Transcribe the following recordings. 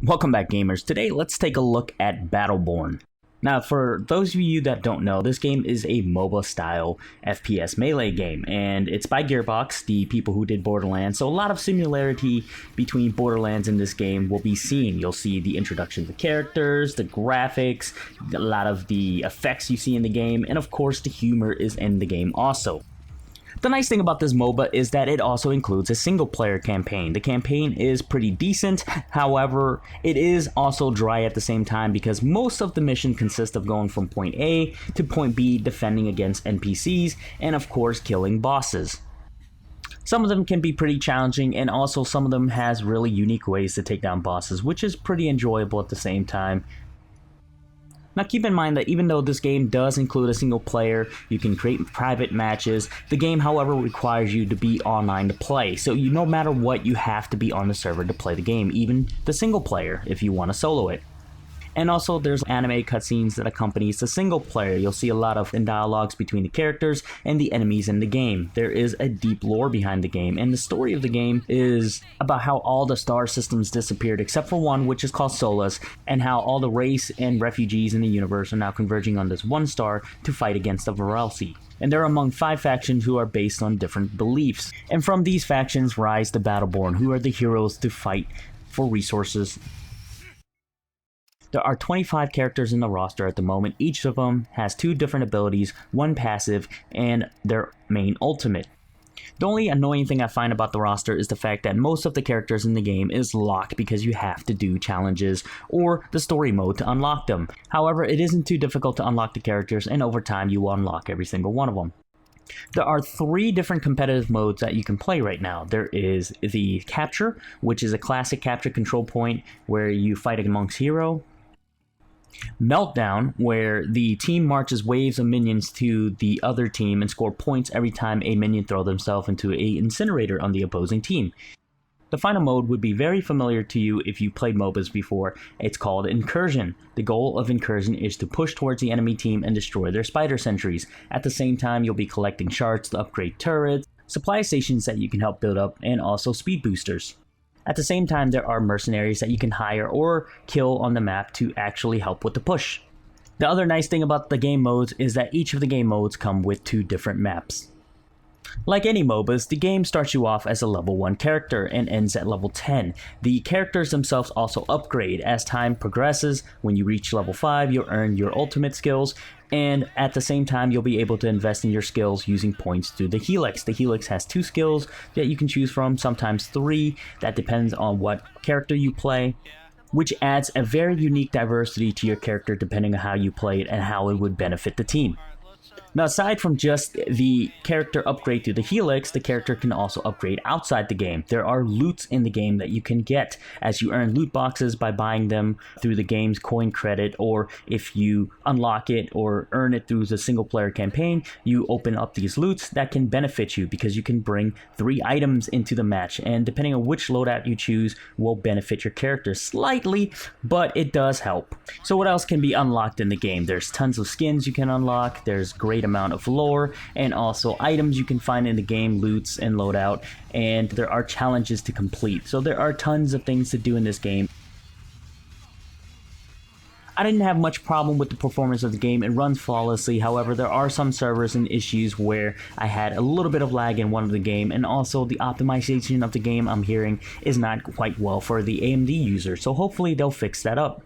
Welcome back, gamers. Today let's take a look at Battleborn. Now, for those of you that don't know, this game is a MOBA style FPS melee game, and it's by Gearbox, the people who did Borderlands, so a lot of similarity between Borderlands and this game will be seen. You'll see the introduction of the characters, the graphics, a lot of the effects you see in the game, and of course the humor is in the game also. The nice thing about this MOBA is that it also includes a single-player campaign. The campaign is pretty decent, however, it is also dry at the same time because most of the mission consists of going from point A to point B, defending against NPCs, and of course killing bosses. Some of them can be pretty challenging, and also some of them has really unique ways to take down bosses, which is pretty enjoyable at the same time. Now keep in mind that even though this game does include a single player, you can create private matches, the game however requires you to be online to play, so no matter what you have to be on the server to play the game, even the single player if you want to solo it. And also there's anime cutscenes that accompanies the single player. You'll see a lot of dialogues between the characters and the enemies in the game. There is a deep lore behind the game, and the story of the game is about how all the star systems disappeared except for one, which is called Solus, and how all the race and refugees in the universe are now converging on this one star to fight against the Varelsi. And they're among 5 factions who are based on different beliefs. And from these factions rise the Battleborn, who are the heroes to fight for resources. There are 25 characters in the roster at the moment. Each of them has 2 different abilities, 1 passive, and their main ultimate. The only annoying thing I find about the roster is the fact that most of the characters in the game is locked because you have to do challenges or the story mode to unlock them. However, it isn't too difficult to unlock the characters, and over time you will unlock every single one of them. There are 3 different competitive modes that you can play right now. There is the Capture, which is a classic capture control point where you fight amongst heroes. Meltdown, where the team marches waves of minions to the other team and score points every time a minion throws themselves into an incinerator on the opposing team. The final mode would be very familiar to you if you played MOBAs before. It's called Incursion. The goal of Incursion is to push towards the enemy team and destroy their spider sentries. At the same time, you'll be collecting shards to upgrade turrets, supply stations that you can help build up, and also speed boosters. At the same time, there are mercenaries that you can hire or kill on the map to actually help with the push. The other nice thing about the game modes is that each of the game modes come with 2 different maps. Like any MOBAs, the game starts you off as a level 1 character and ends at level 10. The characters themselves also upgrade as time progresses. When you reach level 5, you'll earn your ultimate skills, and at the same time you'll be able to invest in your skills using points through the Helix. The Helix has 2 skills that you can choose from, sometimes 3. That depends on what character you play, which adds a very unique diversity to your character depending on how you play it and how it would benefit the team. Now, aside from just the character upgrade through the Helix, the character can also upgrade outside the game. There are loots in the game that you can get as you earn loot boxes by buying them through the game's coin credit, or if you unlock it or earn it through the single player campaign, you open up these loots that can benefit you because you can bring 3 items into the match, and depending on which loadout you choose will benefit your character slightly, but it does help. So what else can be unlocked in the game? There's tons of skins you can unlock, there's great amount of lore, and also items you can find in the game, loots and loadout, and there are challenges to complete. So there are tons of things to do in this game. I didn't have much problem with the performance of the game. It runs flawlessly. However, there are some servers and issues where I had a little bit of lag in one of the game, and also the optimization of the game I'm hearing is not quite well for the AMD user, so hopefully they'll fix that up.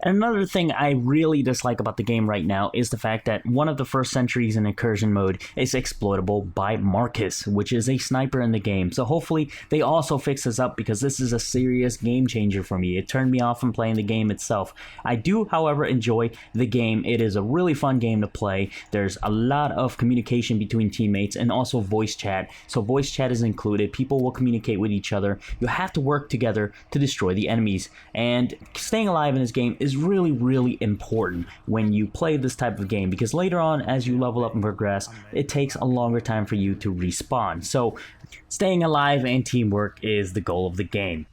And another thing I really dislike about the game right now is the fact that one of the first sentries in Incursion mode is exploitable by Marcus, which is a sniper in the game. So hopefully they also fix this up because this is a serious game changer for me. It turned me off from playing the game itself. I do, however, enjoy the game. It is a really fun game to play. There's a lot of communication between teammates and also voice chat. So voice chat is included. People will communicate with each other. You have to work together to destroy the enemies. And staying alive in this game is really important when you play this type of game, because later on as you level up and progress, it takes a longer time for you to respawn. So staying alive and teamwork is the goal of the game.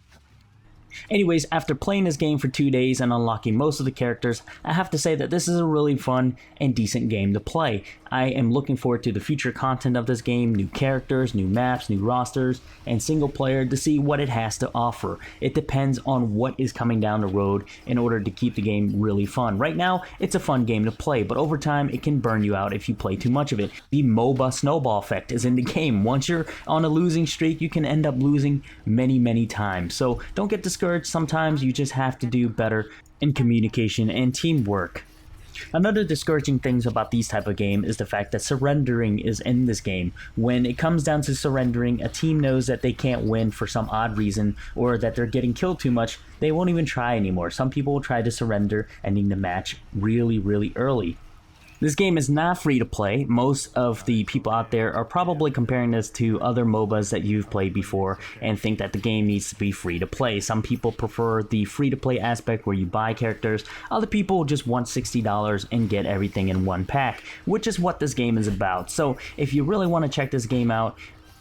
Anyways, after playing this game for 2 days and unlocking most of the characters, I have to say that this is a really fun and decent game to play. I am looking forward to the future content of this game, new characters, new maps, new rosters, and single player to see what it has to offer. It depends on what is coming down the road in order to keep the game really fun. Right now, it's a fun game to play, but over time, it can burn you out if you play too much of it. The MOBA snowball effect is in the game. Once you're on a losing streak, you can end up losing many times. So don't get discouraged. Sometimes you just have to do better in communication and teamwork. Another discouraging thing about these type of game is the fact that surrendering is in this game. When it comes down to surrendering, a team knows that they can't win for some odd reason or that they're getting killed too much, they won't even try anymore. Some people will try to surrender, ending the match really early. This game is not free to play. Most of the people out there are probably comparing this to other MOBAs that you've played before and think that the game needs to be free to play. Some people prefer the free to play aspect where you buy characters. Other people just want $60 and get everything in one pack, which is what this game is about. So if you really want to check this game out,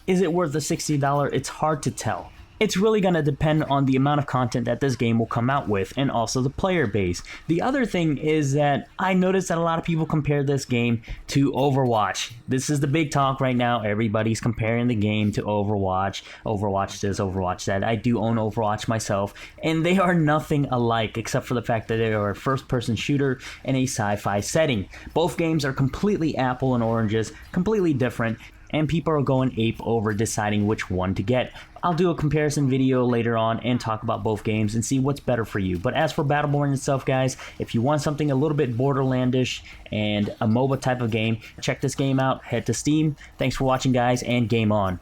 is it worth the $60? It's hard to tell. It's really going to depend on the amount of content that this game will come out with and also the player base. The other thing is that I noticed that a lot of people compare this game to Overwatch. This is the big talk right now. Everybody's comparing the game to Overwatch. Overwatch this, Overwatch that. I do own Overwatch myself, and they are nothing alike except for the fact that they are a first-person shooter in a sci-fi setting. Both games are completely apple and oranges, completely different, and people are going ape over deciding which one to get. I'll do a comparison video later on and talk about both games and see what's better for you. But as for Battleborn itself, guys, if you want something a little bit Borderlandish and a MOBA type of game, check this game out. Head to Steam. Thanks for watching, guys, and game on.